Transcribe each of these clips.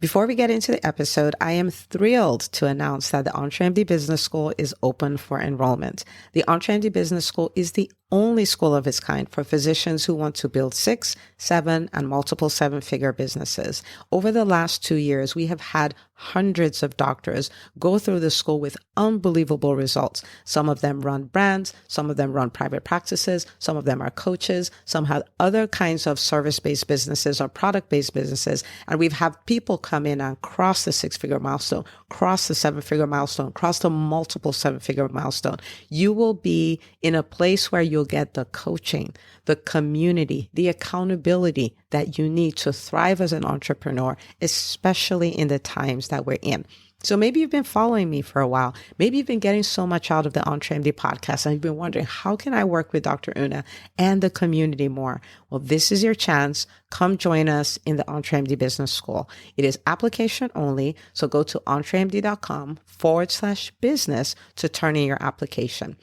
Before we get into the episode, I am thrilled to announce that the EntreMD Business School is open for enrollment. The EntreMD Business School is the only school of its kind for physicians who want to build 6, 7, and multiple 7-figure businesses. Over the last 2 years, we have had hundreds of doctors go through the school with unbelievable results. Some of them run brands, some of them run private practices, some of them are coaches, some have other kinds of service-based businesses or product-based businesses. And we've had people come in and cross the 6-figure milestone, cross the 7-figure milestone, cross the multiple 7-figure milestone. You will be in a place where you'll get the coaching, the community, the accountability that you need to thrive as an entrepreneur, especially in the times that we're in. So maybe you've been following me for a while. Maybe you've been getting so much out of the EntreMD podcast and you've been wondering, how can I work with Dr. Una and the community more? Well, this is your chance. Come join us in the EntreMD Business School. It is application only. So go to entremd.com/business to turn in your application.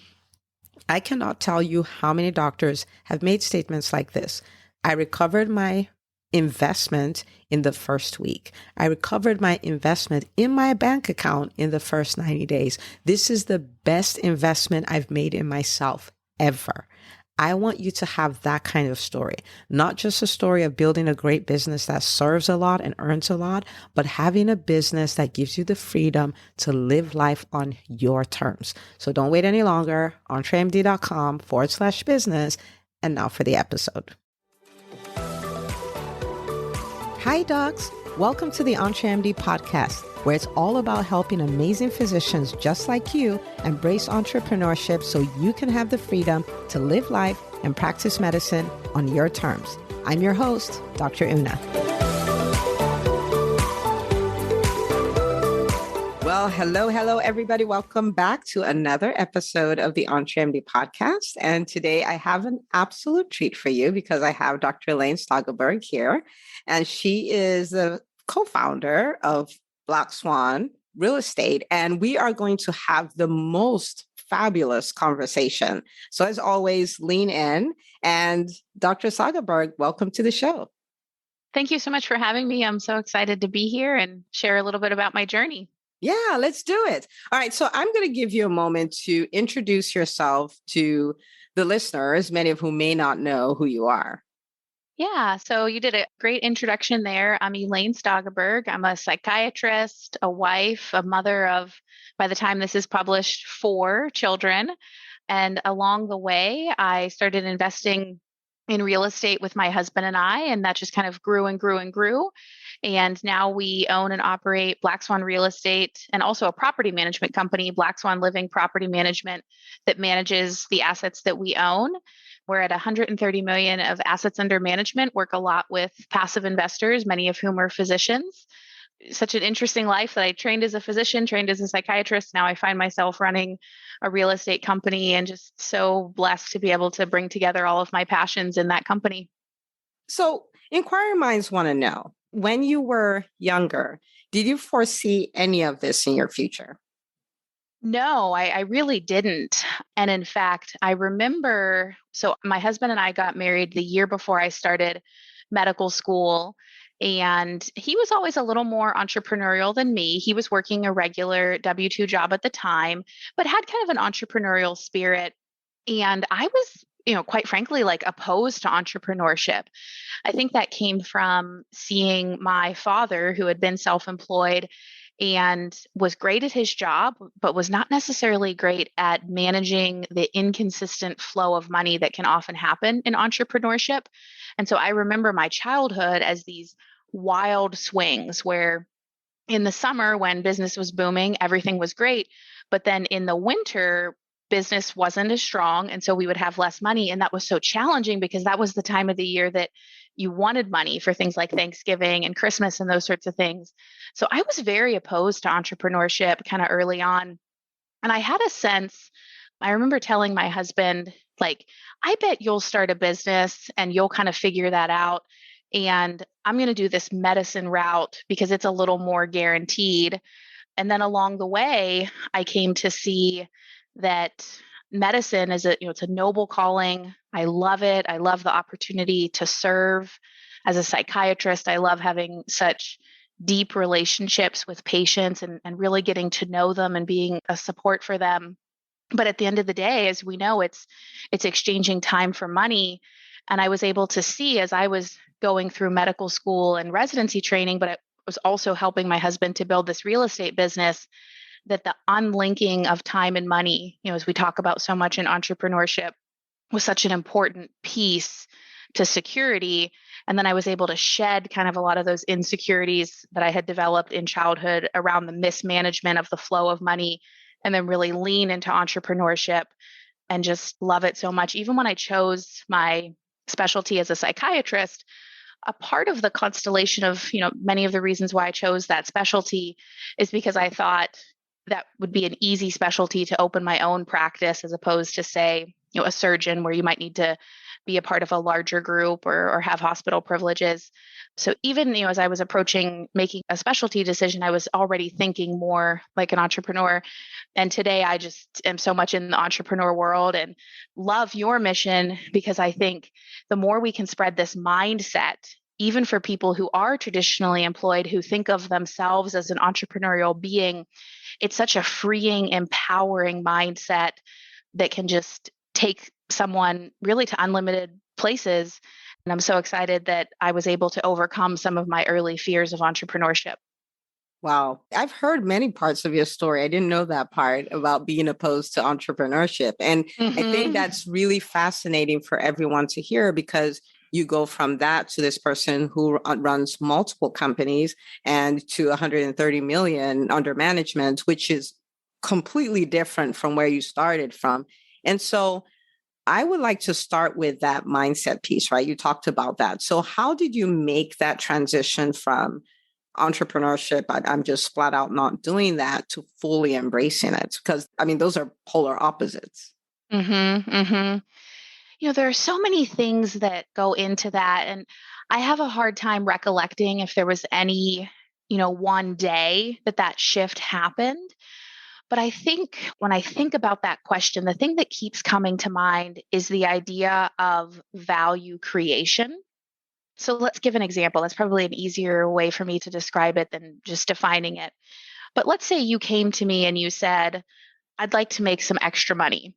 I cannot tell you how many doctors have made statements like this. I recovered my investment in the first week. I recovered my investment in my bank account in the first 90 days. This is the best investment I've made in myself ever. I want you to have that kind of story, not just a story of building a great business that serves a lot and earns a lot, but having a business that gives you the freedom to live life on your terms. So don't wait any longer. entremd.com/business. And now for the episode. Hi, docs. Welcome to the EntreMD podcast, where it's all about helping amazing physicians just like you embrace entrepreneurship so you can have the freedom to live life and practice medicine on your terms. I'm your host, Dr. Una. Well, hello, everybody. Welcome back to another episode of the EntreMD podcast. And today I have an absolute treat for you because I have Dr. Elaine Stageberg here. And she is the co-founder of Black Swan Real Estate. And we are going to have the most fabulous conversation. So as always, lean in. And Dr. Stageberg, welcome to the show. Thank you so much for having me. I'm so excited to be here and share a little bit about my journey. Yeah, let's do it. All right. So I'm going to give you a moment to introduce yourself to the listeners, many of whom may not know who you are. Yeah, so you did a great introduction there. I'm Elaine Stageberg. I'm a psychiatrist, a wife, a mother of, by the time this is published, 4 children. And along the way, I started investing in real estate with my husband and I, and that just kind of grew and grew and grew. And now we own and operate Black Swan Real Estate and also a property management company, Black Swan Living Property Management, that manages the assets that we own. We're at 130 million of assets under management, work a lot with passive investors, many of whom are physicians. Such an interesting life that I trained as a physician, trained as a psychiatrist. Now I find myself running a real estate company and just so blessed to be able to bring together all of my passions in that company. So inquiring minds want to know, when you were younger, did you foresee any of this in your future? No, I really didn't. And in fact, I remember, so my husband and I got married the year before I started medical school. And he was always a little more entrepreneurial than me. He was working a regular W-2 job at the time, but had kind of an entrepreneurial spirit. And I was, quite frankly, like opposed to entrepreneurship. I think that came from seeing my father, who had been self-employed and was great at his job, but was not necessarily great at managing the inconsistent flow of money that can often happen in entrepreneurship. And so I remember my childhood as these wild swings where in the summer when business was booming, everything was great. But then in the winter, business wasn't as strong. And so we would have less money. And that was so challenging because that was the time of the year that you wanted money for things like Thanksgiving and Christmas and those sorts of things. So I was very opposed to entrepreneurship kind of early on. And I had a sense, I remember telling my husband, like, I bet you'll start a business and you'll kind of figure that out. And I'm going to do this medicine route because it's a little more guaranteed. And then along the way, I came to see that medicine is it's a noble calling. I love it. I love the opportunity to serve as a psychiatrist. I love having such deep relationships with patients and really getting to know them and being a support for them. But at the end of the day, as we know, it's exchanging time for money. And I was able to see as I was going through medical school and residency training, but I was also helping my husband to build this real estate business, that the unlinking of time and money, as we talk about so much in entrepreneurship, was such an important piece to security. And then I was able to shed kind of a lot of those insecurities that I had developed in childhood around the mismanagement of the flow of money, and then really lean into entrepreneurship and just love it so much. Even when I chose my specialty as a psychiatrist, a part of the constellation of, many of the reasons why I chose that specialty is because I thought that would be an easy specialty to open my own practice, as opposed to, say, a surgeon where you might need to be a part of a larger group or have hospital privileges. So even, as I was approaching making a specialty decision, I was already thinking more like an entrepreneur. And today I just am so much in the entrepreneur world and love your mission, because I think the more we can spread this mindset, even for people who are traditionally employed, who think of themselves as an entrepreneurial being, it's such a freeing, empowering mindset that can just take someone really to unlimited places. And I'm so excited that I was able to overcome some of my early fears of entrepreneurship. Wow. I've heard many parts of your story. I didn't know that part about being opposed to entrepreneurship. And I think Mm-hmm. that's really fascinating for everyone to hear, because you go from that to this person who runs multiple companies and to 130 million under management, which is completely different from where you started from. And so I would like to start with that mindset piece, right? You talked about that. So how did you make that transition from entrepreneurship, I'm just flat out not doing that, to fully embracing it? Because those are polar opposites. Mm-hmm. Mm-hmm. There are so many things that go into that. And I have a hard time recollecting if there was any, one day that shift happened. But I think when I think about that question, the thing that keeps coming to mind is the idea of value creation. So let's give an example. That's probably an easier way for me to describe it than just defining it. But let's say you came to me and you said, I'd like to make some extra money.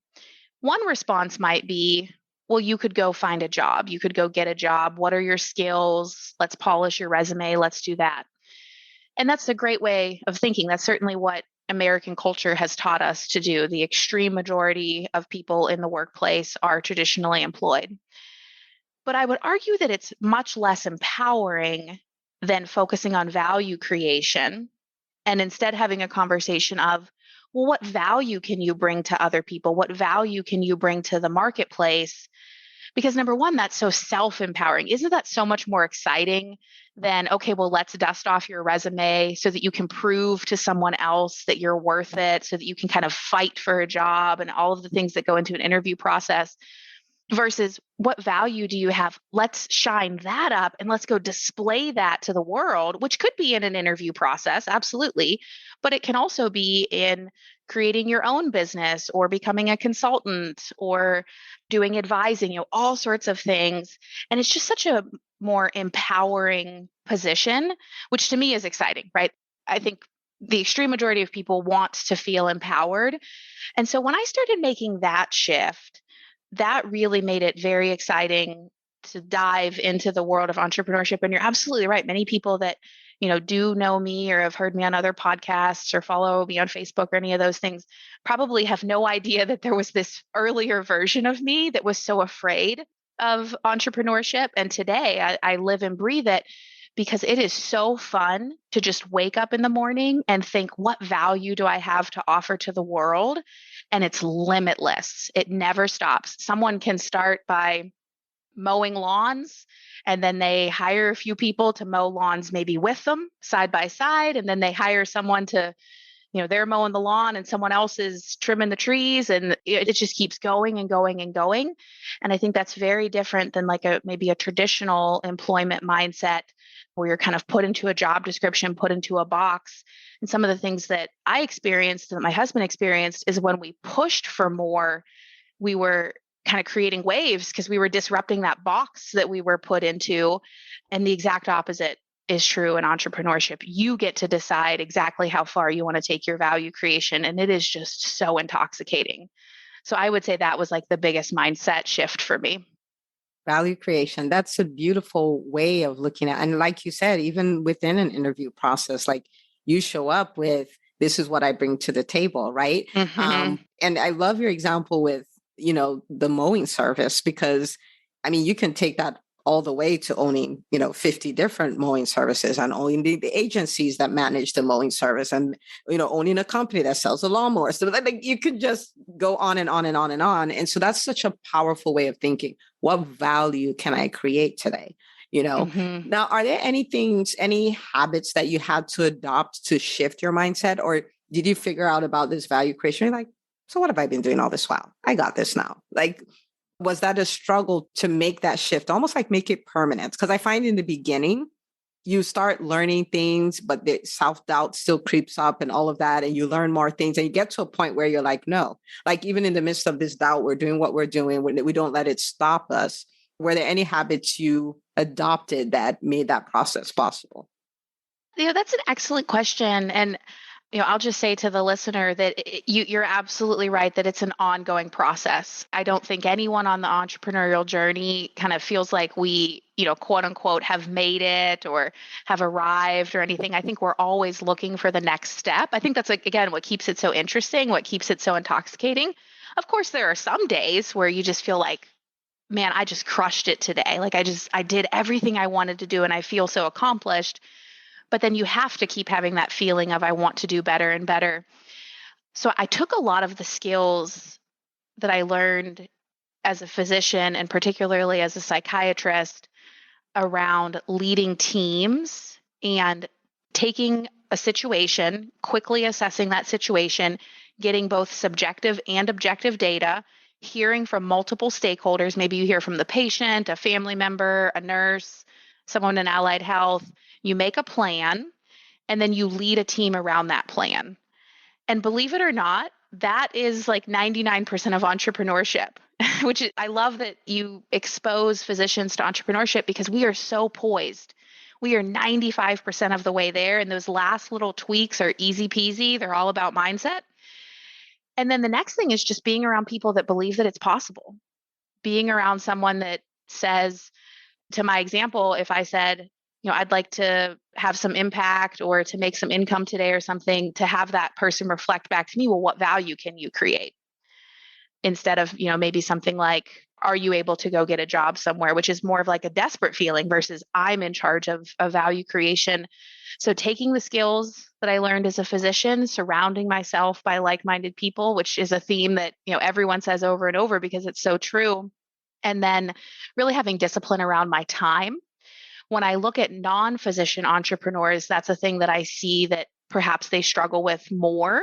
One response might be, well, you could go find a job. You could go get a job. What are your skills? Let's polish your resume. Let's do that. And that's a great way of thinking. That's certainly what American culture has taught us to do. The extreme majority of people in the workplace are traditionally employed. But I would argue that it's much less empowering than focusing on value creation and instead having a conversation of, well, what value can you bring to other people? What value can you bring to the marketplace? Because number one, that's so self-empowering. Isn't that so much more exciting than, okay, well, let's dust off your resume so that you can prove to someone else that you're worth it, so that you can kind of fight for a job and all of the things that go into an interview process, versus what value do you have? Let's shine that up and let's go display that to the world, which could be in an interview process, absolutely. But it can also be in creating your own business or becoming a consultant or doing advising, all sorts of things. And it's just such a more empowering position, which to me is exciting, right? I think the extreme majority of people want to feel empowered. And so when I started making that shift, that really made it very exciting to dive into the world of entrepreneurship. And you're absolutely right. Many people that, do know me or have heard me on other podcasts or follow me on Facebook or any of those things probably have no idea that there was this earlier version of me that was so afraid of entrepreneurship. And today I live and breathe it, because it is so fun to just wake up in the morning and think, what value do I have to offer to the world? And it's limitless. It never stops. Someone can start by mowing lawns, and then they hire a few people to mow lawns maybe with them side by side. And then they hire someone to, they're mowing the lawn and someone else is trimming the trees, and it just keeps going and going and going. And I think that's very different than like maybe a traditional employment mindset where you're kind of put into a job description, put into a box. And some of the things that I experienced, that my husband experienced, is when we pushed for more, we were kind of creating waves because we were disrupting that box that we were put into. And the exact opposite is true in entrepreneurship. You get to decide exactly how far you want to take your value creation. And it is just so intoxicating. So I would say that was like the biggest mindset shift for me. Value creation. That's a beautiful way of looking at, and like you said, even within an interview process, like you show up with, this is what I bring to the table, right? Mm-hmm. And I love your example with, the mowing service, because I mean, you can take that all the way to owning, 50 different mowing services, and owning the agencies that manage the mowing service, and, owning a company that sells a lawnmower. So like you could just go on and on and on and on. And so that's such a powerful way of thinking. What value can I create today? Mm-hmm. Now, are there any habits that you had to adopt to shift your mindset? Or did you figure out about this value creation? You're like, so what have I been doing all this while? I got this now. Like, was that a struggle to make that shift, almost like make it permanent? Because I find in the beginning, you start learning things, but the self-doubt still creeps up and all of that. And you learn more things, and you get to a point where you're like, no, like even in the midst of this doubt, we're doing what we're doing. We don't let it stop us. Were there any habits you adopted that made that process possible? That's an excellent question. And I'll just say to the listener that you're absolutely right that it's an ongoing process. I don't think anyone on the entrepreneurial journey kind of feels like we, quote unquote, have made it or have arrived or anything. I think we're always looking for the next step. I think that's like, again, what keeps it so interesting, what keeps it so intoxicating. Of course, there are some days where you just feel like, man, I just crushed it today. Like I did everything I wanted to do and I feel so accomplished. But then you have to keep having that feeling of, I want to do better and better. So I took a lot of the skills that I learned as a physician and particularly as a psychiatrist around leading teams and taking a situation, quickly assessing that situation, getting both subjective and objective data, hearing from multiple stakeholders. Maybe you hear from the patient, a family member, a nurse, someone in allied health. You make a plan and then you lead a team around that plan. And believe it or not, that is like 99% of entrepreneurship, which I love that you expose physicians to entrepreneurship because we are so poised. We are 95% of the way there. And those last little tweaks are easy peasy. They're all about mindset. And then the next thing is just being around people that believe that it's possible, being around someone that says, to my example, if I said, I'd like to have some impact or to make some income today or something, to have that person reflect back to me, well, what value can you create? Instead of, maybe something like, are you able to go get a job somewhere, which is more of like a desperate feeling versus I'm in charge of value creation. So taking the skills that I learned as a physician, surrounding myself by like-minded people, which is a theme that, everyone says over and over because it's so true. And then really having discipline around my time. When I look at non-physician entrepreneurs, that's a thing that I see that perhaps they struggle with more.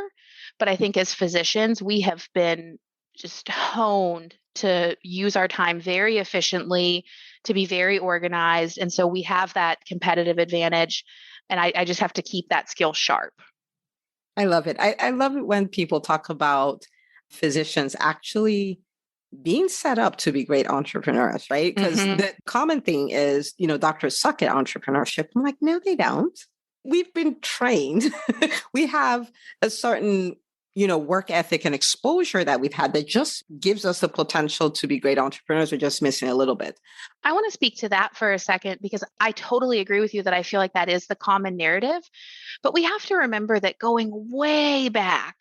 But I think as physicians, we have been just honed to use our time very efficiently, to be very organized. And so we have that competitive advantage. And I just have to keep that skill sharp. I love it. I love it when people talk about physicians actually being set up to be great entrepreneurs, right? Because Mm-hmm. the common thing is, doctors suck at entrepreneurship. I'm like, no, they don't. We've been trained. We have a certain, work ethic and exposure that we've had that just gives us the potential to be great entrepreneurs. We're just missing a little bit. I want to speak to that for a second because I totally agree with you that I feel like that is the common narrative. But we have to remember that going way back,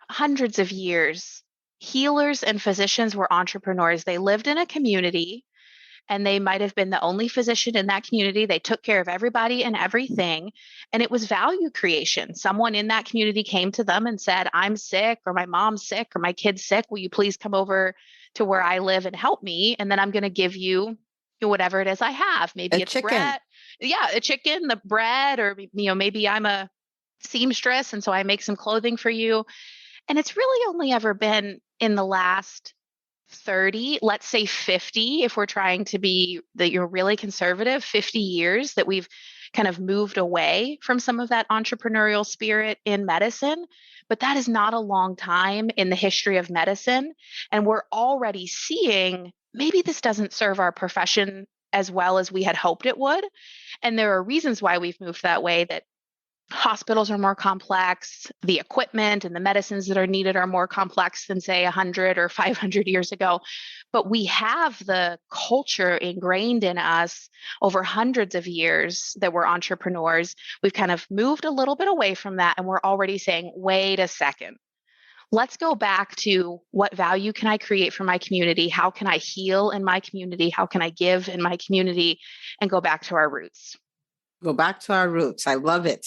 hundreds of years, healers and physicians were entrepreneurs. They lived in a community and they might have been the only physician in that community. They took care of everybody and everything. And it was value creation. Someone in that community came to them and said, I'm sick, or my mom's sick, or my kid's sick. Will you please come over to where I live and help me? And then I'm going to give you whatever it is I have. A Maybe it's chicken. bread. Yeah, a chicken, the bread, or, maybe I'm a seamstress. And so I make some clothing for you. And it's really only ever been in the last 30, let's say 50, if we're trying to be really conservative, 50 years that we've kind of moved away from some of that entrepreneurial spirit in medicine. But that is not a long time in the history of medicine. And we're already seeing maybe this doesn't serve our profession as well as we had hoped it would. And there are reasons why we've moved that way, that hospitals are more complex. The equipment and the medicines that are needed are more complex than, say, 100 or 500 years ago. But we have the culture ingrained in us over hundreds of years that we're entrepreneurs. We've kind of moved a little bit away from that. And we're already saying, wait a second. Let's go back to what value can I create for my community? How can I heal in my community? How can I give in my community? And go back to our roots. Go back to our roots. I love it.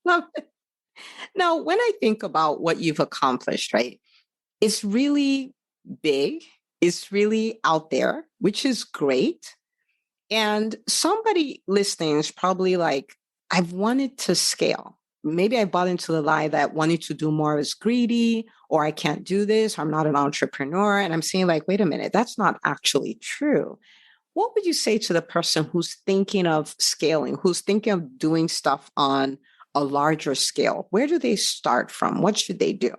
Love it. Now, when I think about what you've accomplished, right, it's really big. It's really out there, which is great. And somebody listening is probably like, I've wanted to scale. Maybe I bought into the lie that wanting to do more is greedy, or I can't do this, or I'm not an entrepreneur. And I'm saying, like, wait a minute, that's not actually true. What would you say to the person who's thinking of scaling, who's thinking of doing stuff on a larger scale? Where do they start from? What should they do?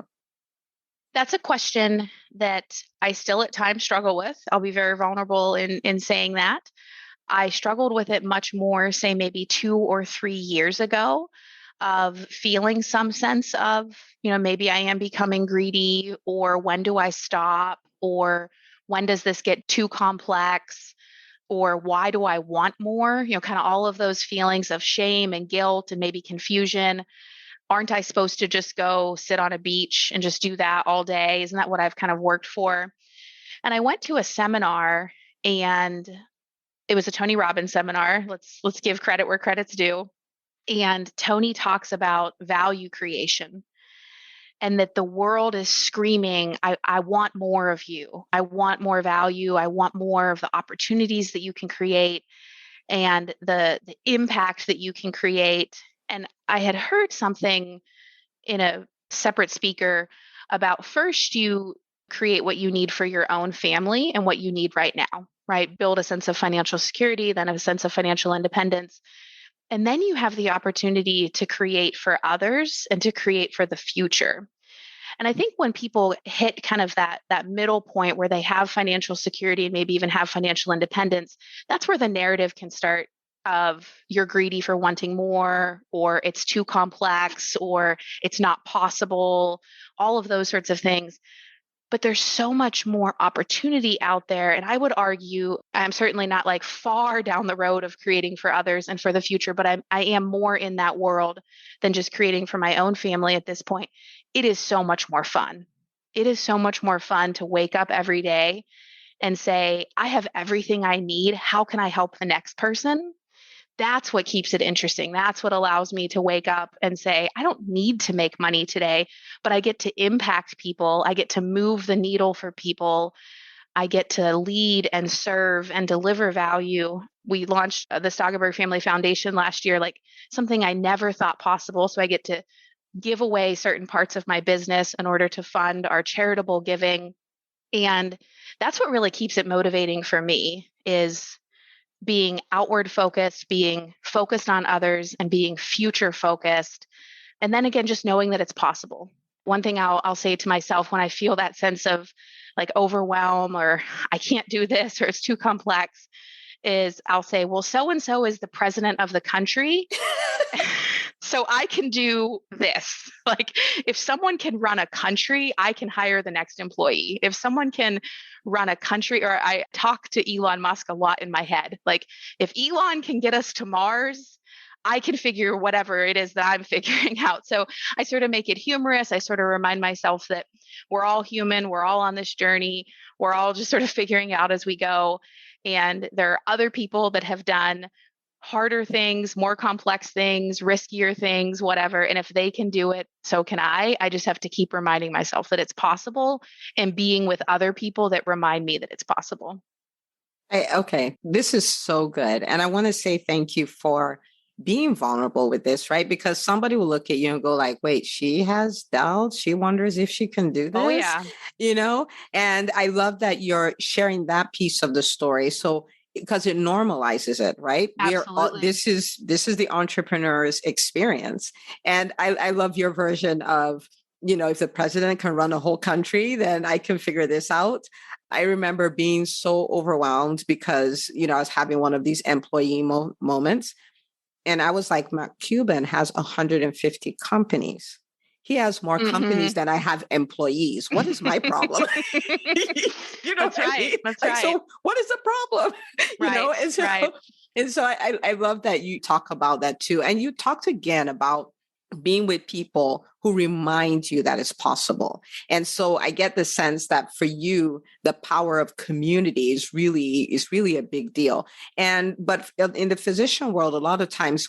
That's a question that I still at times struggle with. I'll be very vulnerable in saying that. I struggled with it much more, say, maybe 2 or 3 years ago, of feeling some sense of, maybe I am becoming greedy, or when do I stop, or when does this get too complex, or why do I want more? Kind of all of those feelings of shame and guilt and maybe confusion. Aren't I supposed to just go sit on a beach and just do that all day? Isn't that what I've kind of worked for? And I went to a seminar, and it was a Tony Robbins seminar. Let's give credit where credit's due. And Tony talks about value creation, and that the world is screaming, I want more of you. I want more value. I want more of the opportunities that you can create and the impact that you can create. And I had heard something in a separate speaker about, first you create what you need for your own family and what you need right now, right? Build a sense of financial security, then a sense of financial independence. And then you have the opportunity to create for others and to create for the future. And I think when people hit kind of that middle point where they have financial security and maybe even have financial independence, that's where the narrative can start of, you're greedy for wanting more, or it's too complex, or it's not possible, all of those sorts of things. But there's so much more opportunity out there. And I would argue, I'm certainly not like far down the road of creating for others and for the future, but I am more in that world than just creating for my own family at this point. It is so much more fun. It is so much more fun to wake up every day and say, I have everything I need. How can I help the next person? That's what keeps it interesting. That's what allows me to wake up and say, I don't need to make money today, but I get to impact people. I get to move the needle for people. I get to lead and serve and deliver value. We launched the Stageberg Family Foundation last year, like something I never thought possible. So I get to give away certain parts of my business in order to fund our charitable giving. And that's what really keeps it motivating for me, is being outward focused, being focused on others, and being future focused. And then again, just knowing that it's possible. One thing I'll say to myself when I feel that sense of like overwhelm, or I can't do this, or it's too complex, is I'll say, well, so-and-so is the president of the country. So I can do this. Like, if someone can run a country, I can hire the next employee. If someone can run a country, or I talk to Elon Musk a lot in my head. Like, if Elon can get us to Mars, I can figure whatever it is that I'm figuring out. So I sort of make it humorous. I sort of remind myself that we're all human. We're all on this journey. We're all just sort of figuring out as we go. And there are other people that have done harder things, more complex things, riskier things, whatever. And if they can do it, so can I. I just have to keep reminding myself that it's possible, and being with other people that remind me that it's possible. Okay, this is so good. And I want to say thank you for being vulnerable with this, right? Because somebody will look at you and go like, wait, she has doubts. She wonders if she can do this, Oh, yeah. And I love that you're sharing that piece of the story. So, because it normalizes it, right? Absolutely. This is the entrepreneur's experience. And I love your version of, if the president can run a whole country, then I can figure this out. I remember being so overwhelmed because, I was having one of these employee moments. And I was like, Mark Cuban has 150 companies. He has more companies than I have employees. What is my problem? That's what I right. mean? That's Like, right. so what is the problem? Right. And so, Right. I love that you talk about that too. And you talked again about being with people who remind you that it's possible. And so I get the sense that for you, the power of community is really a big deal. But in the physician world, a lot of times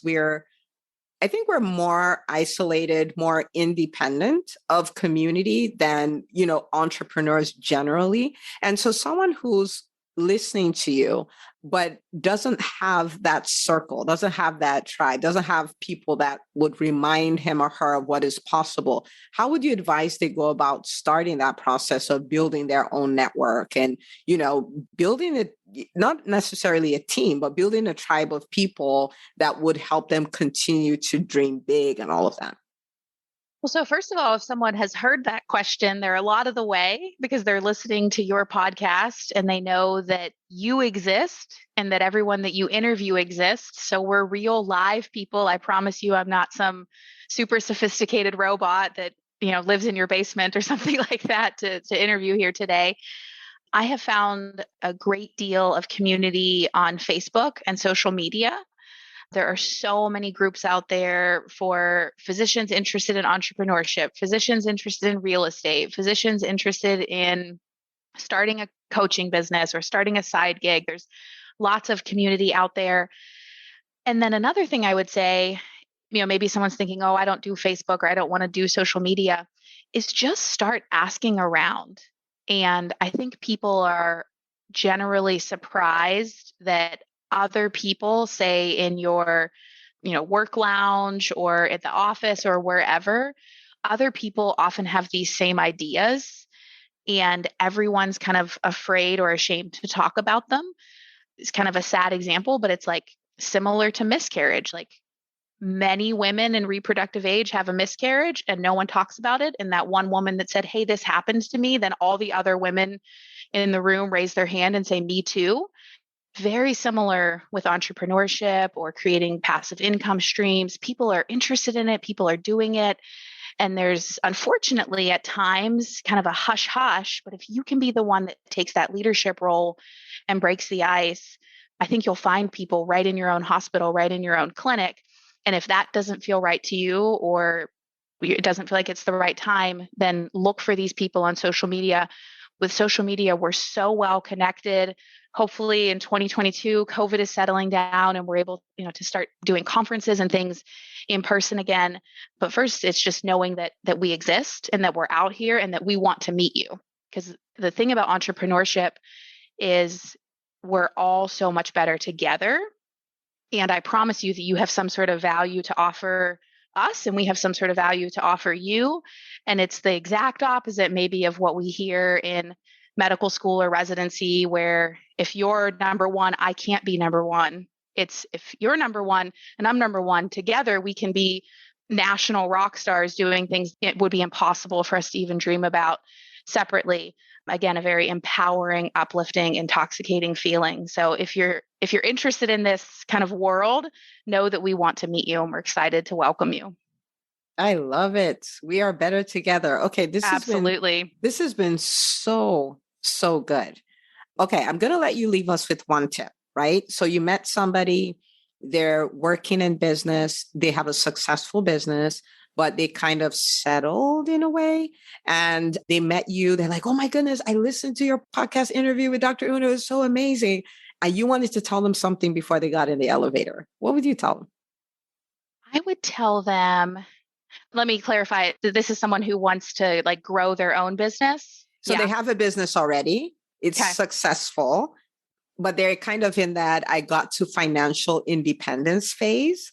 I think we're more isolated, more independent of community than, entrepreneurs generally. And so someone who's listening to you, but doesn't have that circle, doesn't have that tribe, doesn't have people that would remind him or her of what is possible. How would you advise they go about starting that process of building their own network and, building it, not necessarily a team, but building a tribe of people that would help them continue to dream big and all of that? Well, so first of all, if someone has heard that question, they're a lot of the way because they're listening to your podcast and they know that you exist and that everyone that you interview exists. So we're real live people. I promise you, I'm not some super sophisticated robot that, lives in your basement or something like that to interview here today. I have found a great deal of community on Facebook and social media. There are so many groups out there for physicians interested in entrepreneurship, physicians interested in real estate, physicians interested in starting a coaching business or starting a side gig. There's lots of community out there. And then another thing I would say, maybe someone's thinking, oh, I don't do Facebook or I don't want to do social media, is just start asking around. And I think people are generally surprised that other people, say in your, work lounge or at the office or wherever, other people often have these same ideas and everyone's kind of afraid or ashamed to talk about them. It's kind of a sad example, but it's like similar to miscarriage. Like many women in reproductive age have a miscarriage and no one talks about it. And that one woman that said, hey, this happened to me, then all the other women in the room raise their hand and say, me too. Very similar with entrepreneurship or creating passive income streams. People are interested in it, people are doing it. And there's unfortunately at times kind of a hush hush. But if you can be the one that takes that leadership role and breaks the ice, I think you'll find people right in your own hospital, right in your own clinic. And if that doesn't feel right to you or it doesn't feel like it's the right time, then look for these people on social media. With social media, we're so well connected. Hopefully in 2022, COVID is settling down and we're able, to start doing conferences and things in person again. But first, it's just knowing that we exist and that we're out here and that we want to meet you. Because the thing about entrepreneurship is we're all so much better together. And I promise you that you have some sort of value to offer us and we have some sort of value to offer you. And it's the exact opposite maybe of what we hear in medical school or residency, where if you're number one, I can't be number one. It's if you're number one and I'm number one, together we can be national rock stars doing things it would be impossible for us to even dream about separately. Again, a very empowering, uplifting, intoxicating feeling. So if you're interested in this kind of world, know that we want to meet you and we're excited to welcome you. I love it. We are better together. Okay, Absolutely. this has been so good. Okay, I'm going to let you leave us with one tip, right? So you met somebody, they're working in business, they have a successful business, but they kind of settled in a way and they met you. They're like, oh my goodness, I listened to your podcast interview with Dr. Una. It was so amazing. And you wanted to tell them something before they got in the elevator. What would you tell them? I would tell them, let me clarify, this is someone who wants to like grow their own business. So they Yeah. have a business already. It's Okay. successful, but they're kind of in that I got to financial independence phase,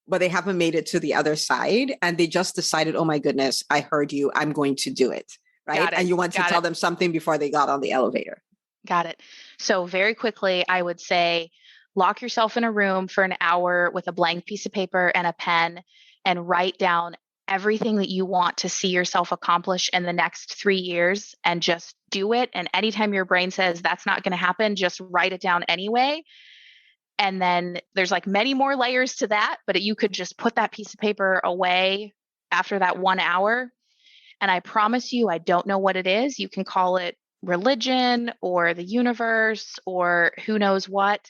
but they haven't made it to the other side. And they just decided, oh my goodness, I heard you. I'm going to do it. Right. Got it. And you want to Got tell it. them something before they got on the elevator. Got it. So very quickly, I would say lock yourself in a room for an hour with a blank piece of paper and a pen and write down everything that you want to see yourself accomplish in the next 3 years and just do it. And anytime your brain says that's not going to happen, just write it down anyway. And then there's like many more layers to that, but you could just put that piece of paper away after that 1 hour. And I promise you, I don't know what it is. You can call it religion or the universe or who knows what.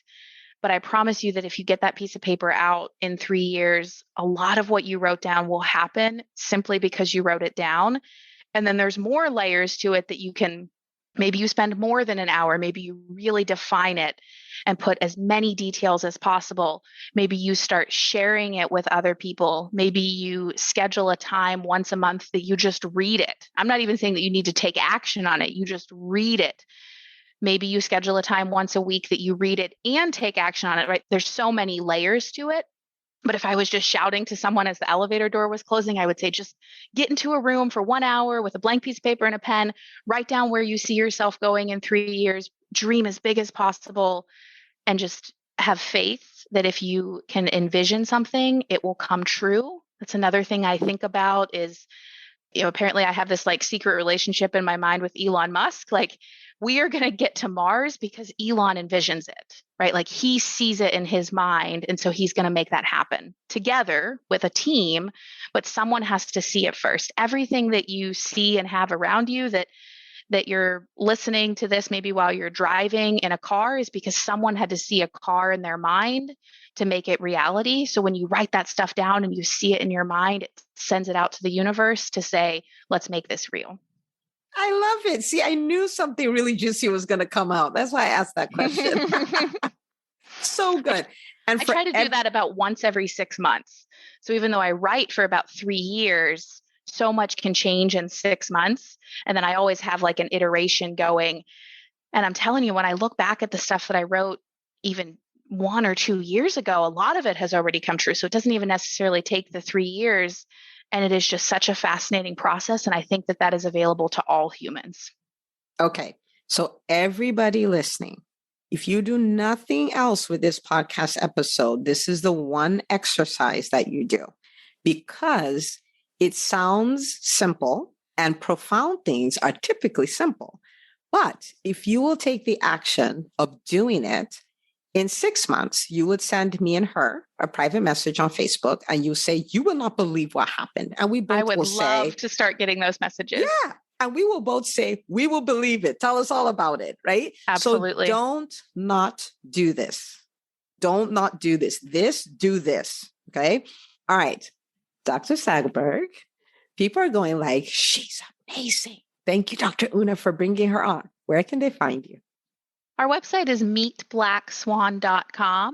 But I promise you that if you get that piece of paper out in 3 years, a lot of what you wrote down will happen simply because you wrote it down. And then there's more layers to it that you can, maybe you spend more than an hour, maybe you really define it and put as many details as possible. Maybe you start sharing it with other people. Maybe you schedule a time once a month that you just read it. I'm not even saying that you need to take action on it. You just read it. Maybe you schedule a time once a week that you read it and take action on it, right? There's so many layers to it. But if I was just shouting to someone as the elevator door was closing, I would say, just get into a room for 1 hour with a blank piece of paper and a pen, write down where you see yourself going in 3 years, dream as big as possible, and just have faith that if you can envision something, it will come true. That's another thing I think about is, apparently I have this like secret relationship in my mind with Elon Musk. Like, we are going to get to Mars because Elon envisions it, right? Like, he sees it in his mind. And so he's going to make that happen together with a team, but someone has to see it first. Everything that you see and have around you that you're listening to this maybe while you're driving in a car is because someone had to see a car in their mind to make it reality. So when you write that stuff down and you see it in your mind, it sends it out to the universe to say, let's make this real. I love it. See, I knew something really juicy was going to come out. That's why I asked that question. So good. And I try to do that about once every 6 months. So even though I write for about 3 years, so much can change in 6 months. And then I always have like an iteration going. And I'm telling you, when I look back at the stuff that I wrote even 1 or 2 years ago, a lot of it has already come true. So it doesn't even necessarily take the 3 years. And it is just such a fascinating process. And I think that that is available to all humans. Okay. So everybody listening, if you do nothing else with this podcast episode, this is the one exercise that you do, because it sounds simple and profound things are typically simple. But if you will take the action of doing it, in 6 months, you would send me and her a private message on Facebook and you say, you will not believe what happened. And we both will say, I would love to start getting those messages. Yeah. And we will both say, we will believe it. Tell us all about it. Right? Absolutely. So don't not do this. Don't not do this. Do this. Okay. All right. Dr. Stageberg, people are going like, she's amazing. Thank you, Dr. Una, for bringing her on. Where can they find you? Our website is meetblackswan.com.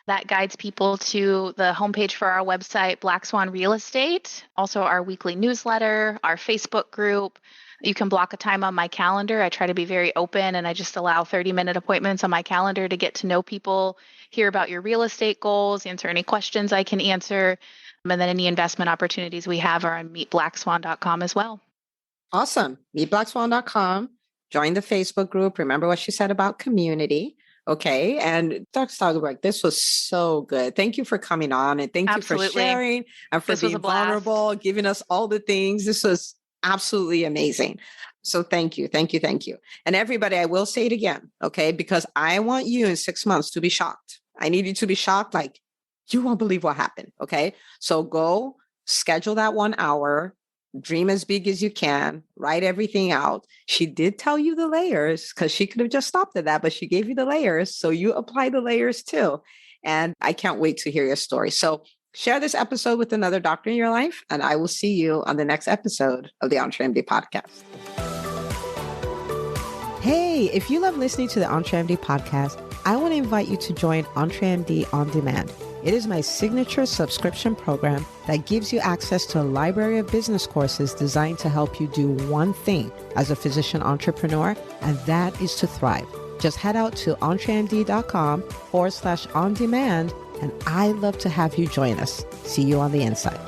That guides people to the homepage for our website, Black Swan Real Estate, also our weekly newsletter, our Facebook group. You can block a time on my calendar. I try to be very open and I just allow 30-minute appointments on my calendar to get to know people, hear about your real estate goals, answer any questions I can answer. And then any investment opportunities we have are on meetblackswan.com as well. Awesome. Meetblackswan.com. Join the Facebook group. Remember what she said about community. Okay. And Dr. Stageberg, this was so good. Thank you for coming on and thank Absolutely. you for sharing and for being vulnerable, giving us all the things. This was absolutely amazing. So thank you. Thank you. Thank you. And everybody, I will say it again. Okay. Because I want you in 6 months to be shocked. I need you to be shocked. Like, you won't believe what happened. Okay. So go schedule that 1 hour. Dream as big as you can, write everything out. She did tell you the layers because she could have just stopped at that, but she gave you the layers. So you apply the layers too. And I can't wait to hear your story. So share this episode with another doctor in your life. And I will see you on the next episode of the EntreMD podcast. Hey, if you love listening to the EntreMD podcast, I want to invite you to join EntreMD On Demand. It is my signature subscription program that gives you access to a library of business courses designed to help you do one thing as a physician entrepreneur, and that is to thrive. Just head out to entremd.com/on-demand, and I'd love to have you join us. See you on the inside.